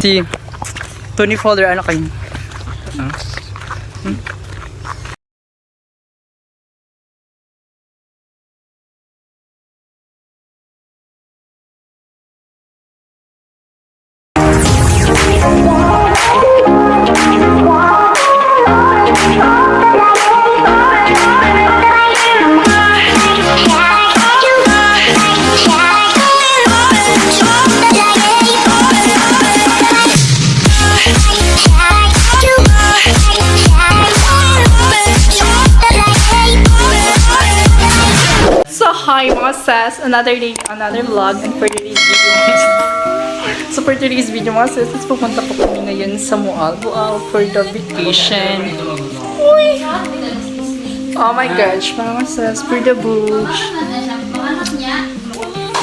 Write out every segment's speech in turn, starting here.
Si Tony Fowler, ano kayo? Hi mga sis! Another day, another vlog, and for today's video so for today's video mga sis, pupunta po kami ngayon sa MOALBOAL for the vacation. Uy! Oh my gosh, mga sis, for the beach.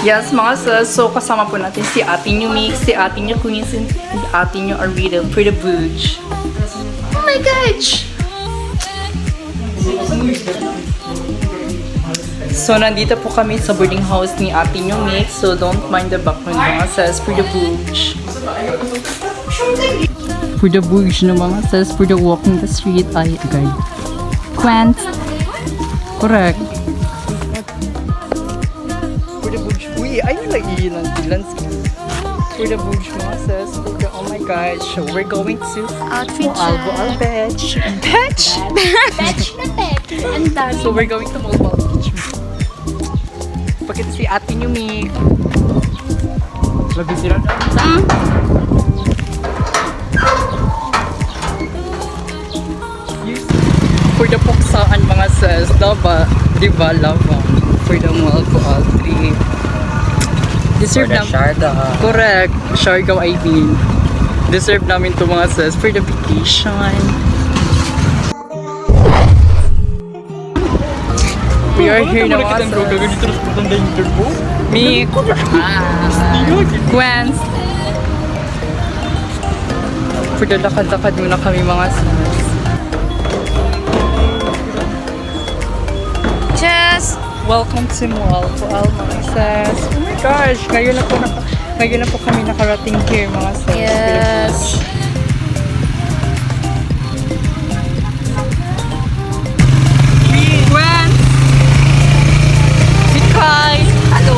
Yes mga sis, so kasama po natin si Ate Nyo Mix, si Ate Nyo Queens, and Ate Nyo Arita for the beach. Oh my gosh! So, nandito po kami sa boarding house ni Ate Nyo Mix. So, don't mind the background mga sis for the beach. For the beach no mga sis, for the walking the street. Ay, agad. Quant. Correct. For the beach. Uy, ayun lang ilan. For the beach mga sis. For the, oh my gosh. We're going to MOALBOAL beach. Beach? Beach na beach. Ang dami. So, we're going to MOALBOAL beach. Pakita si Ate Nyo Mix. Labi sila doon. For the puksaan mga sis, diba lava for the MOALBOAL trip. Deserve namin. Correct. Siargao I mean. Deserve namin to mga sis for the vacation. We are here na mga sis. Me, Gwen. For the lakad-lakad muna kami mga sis. Just Welcome to MOALBOAL mga sis. Oh my gosh, ngayon na po kami nakarating here mga sis. yes. Gwen! Si Kai! Hello!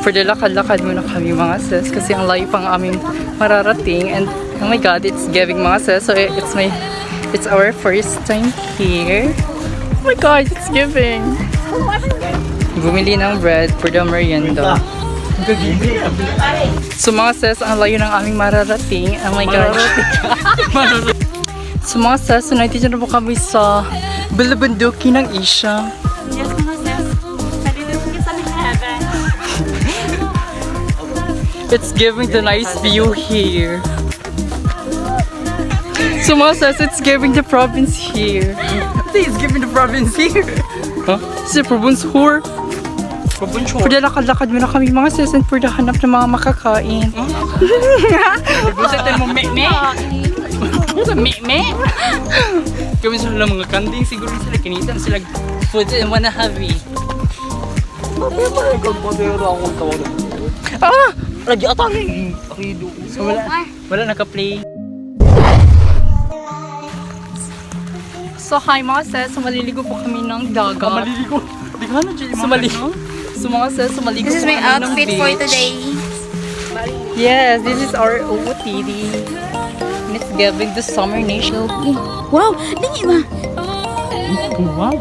For the lakad-lakad muna kami mga sis kasi ang layo pang aming mararating and oh my god, it's giving mga sis. So it's our first time here. Oh my god, it's giving. Bumili ng bread for the merienda. So mga sis, ang layo ng aming mararating. Oh my god. So mga sis, so nandito na po kami sa Bulabanduki ng Asia. Yes, mga sis. Pwede po sa heaven. It's giving the nice view here. So mga sis, it's giving the province here. It's giving the province here. Huh? It's the province whore. Province whore. For the lakad-lakad muna kami mga sis and for the hanap ng mga makakain. Buset mo me-me. Me-me. Kami sila mga kanding siguro sila kinitan sila food and wanna have it. Ah! Lagi atang. So wala naka-play. So hi mga sis, so maliligo po kami ng dagat. Maliligo. Di ka na dyan. So mga sis, so maligo This is po my kami ng outfit for beach. today. Yes, this is our OOTD. And it's giving the summer nation. Wow! Dingi ba? Wow.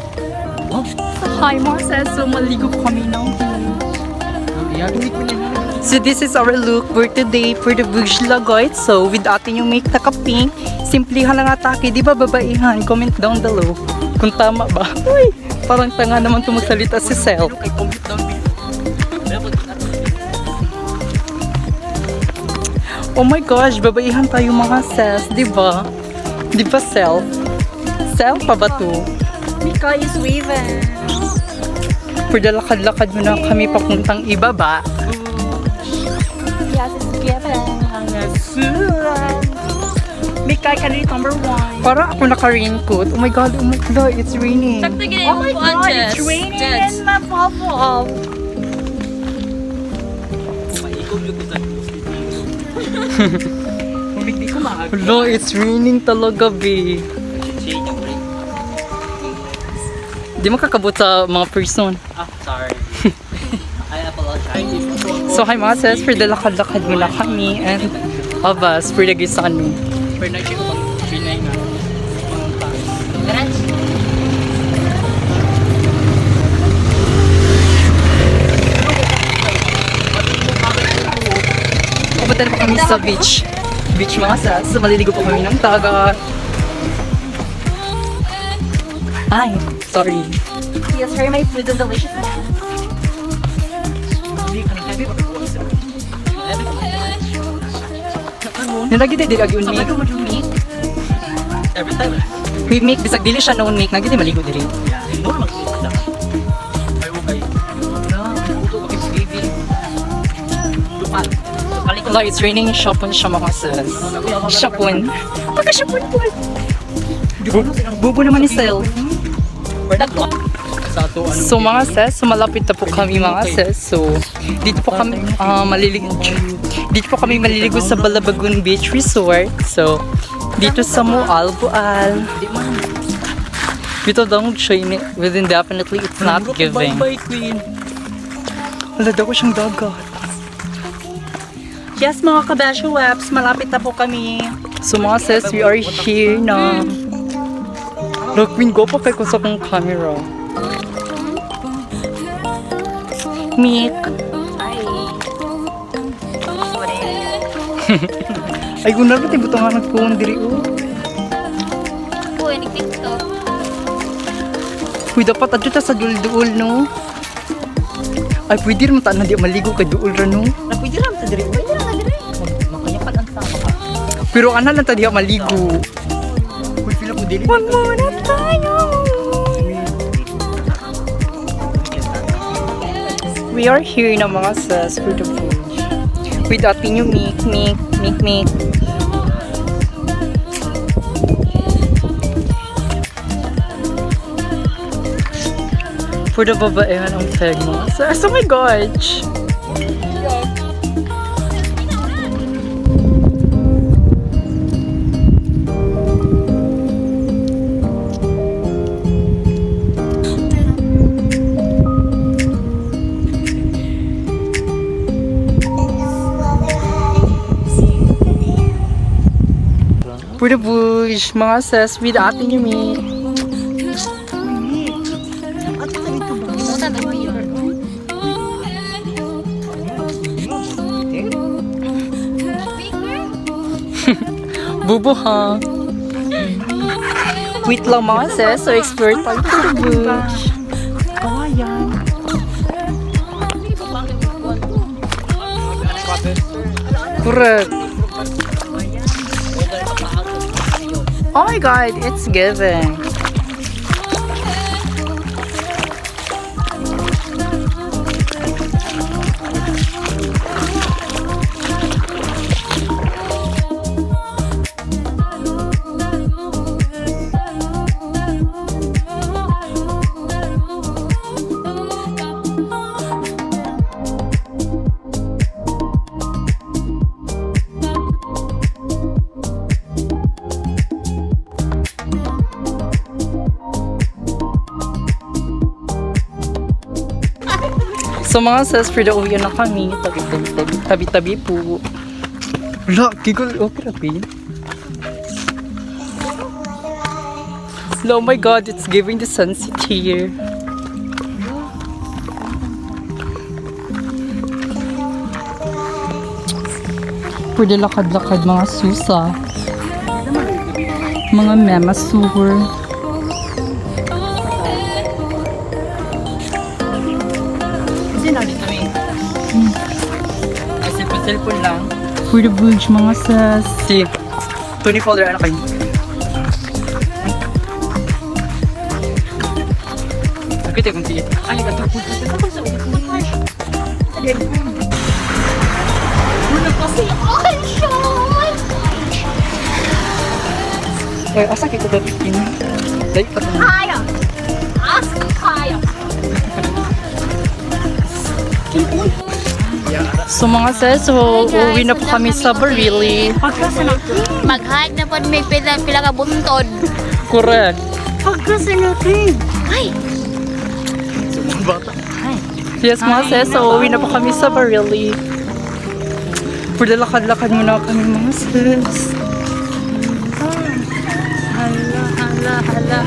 So hi mga sis, so maligo po kami ng beach. Iyagawit mo niya. So this is our look for today for the Bush Lagoit. So with atin yung make naka-pink, simplihan lang atake. Di ba babaihan? Comment down below kung tama ba. Uy, parang tanga naman tumasalita si Sel. Oh my gosh, babaihan tayo mga sis, di ba? Di ba Sel? Sel pa ba to? Mika is waving. For the lakad-lakad mo na kami papuntang ibaba. Yes, it's given. Mika, can read number 1. Para ako naka-raincoat. Oh my god, it's raining. Oh my god, it's raining in my bubble. Hello, it's raining talaga, be. Di mo kakabot sa mga person. Sorry. I apologize. So, hi mga sis, for the lakad-lakad muna kami and abas for the gisan mo. Pero na-check ko pang trinay nga. Pupunta na po kami sa beach. Beach mga sis. So, maliligo po kami ng dagat. Ay, sorry. Yes, very my food is delicious. Nalagi tayo dili yung make. Every time. We make, bisag dili siya noon make. Nagi tayo maligo dili. Normal mag-isip na. Ay, okay. Uto ko kay baby. Lupan. Wala, it's raining. Shopon siya mga sis. Shopon. Pagka-shopon po. Bubo naman ni Sel. So mga sis, so malapit na po kami mga sis. So dito po kami maliligo sa Balabagun Beach Resort. So dito sa MOALBOAL. Dito daw shiny. Within definitely it's not giving. Bye-bye, queen. Wala daw ko siyang dagat. Yes, mga kabasho webs, malapit na po kami. So mga sis, we are here na. Look, Queen, go pa kay ko sa kong camera. Meek. Ay, kung naman tayo buto nga nagpuan diri o. Po, any TikTok. Uy, dapat adyo ta sa dul-duol, no? Ay, pwede naman ta na di maligo kay duol ra, no? Pwede lang sa diri. Pwede lang sa diri. Makayapan ang sama. Pero ana lang ta di maligo. Uy, feel ako dili. One more na tayo! We are here na mga sis for the beach. With atin yung Meek. For the babaehan ang tag mga sis. Oh my gosh! For the bush, mga sis, with atin yung Meek. Bubo ha. Wait lang mga sis, so explore tayo for the bush. Kawayan. Correct. Oh my god, it's giving. So mga sis, for the uwi na kami. Tabi-tabi po. Wala, kikol. Okay na, Pin. Oh my god, it's giving the sunset here. Pwede lakad-lakad mga susa. Mga memasur. Kasi nagit kami. Ay, cellphone lang. Pwede bridge mga sis. Si, 20 folder, ano kayo? Nakita kong tiit. Ay, nagtapos. Ay, asa kita dapitin? Dahil pa rin. Kaya. Ask kaya. So mga sis, so uwi na po kami sa Barili. Mag-hike na po may pila ka buntod. Correct. Pagkasa natin. Ay. Yes mga sis, so uwi na po kami sa Barili. Pwede lakad-lakad muna kami mga sis. Hala.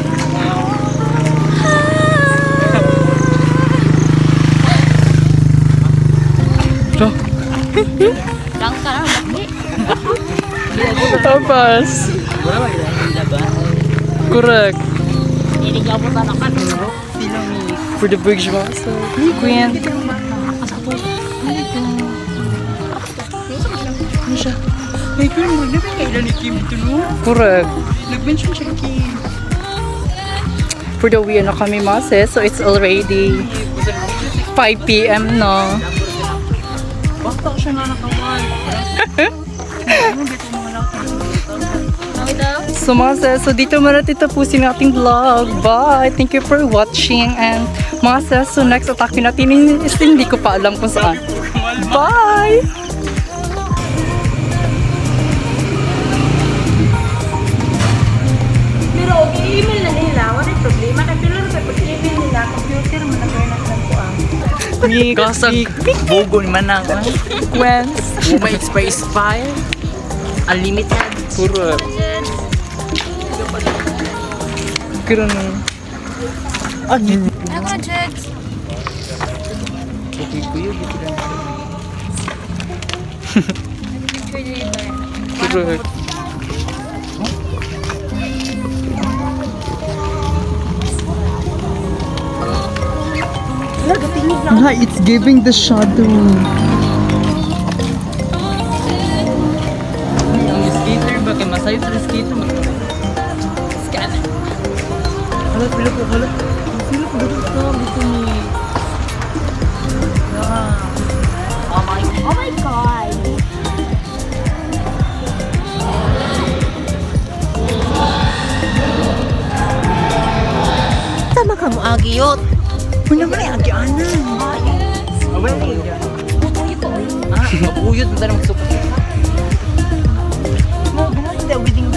So, Lang ka na, bakit? tapos. Wala ba yung laban? Correct. Hindi ka po tanakan. For the bridge mga sis. Queen. Ay, kung mo, nabi kailan ni Kim ito, no? Correct. Nag-mention siya ni Kim. For the uwi na kami mga sis, so it's already 5 p.m. no. Bakit ako siya nga nakawan? Ano dito mga laki? So mga sis, so dito muna tatapusin ang ating vlog. Bye! Thank you for watching and mga sis, so next atake natin is hindi ko pa alam kung saan. Bye! Pero i-email na nila, wala problema. Pero pag-email nila, computer mo na kayo nasan ko ang. Kasag bugon man na ako. Wens. May space file. Unlimited. Correct. Ganun. Ano ko na, Jegs? Okay ko yun. Dito lang. Correct. Ah, it's giving the shadow. Ang skater ba? Kaya masayo sa skater. Scanner. Hala, pila po. Hala. Pila po. Dito ni... Oh my God. Tama ka mo, Agiyot. Wala naman ay agyanan. Wala na yun. Mabuyot na tayo magsupas. Wedding.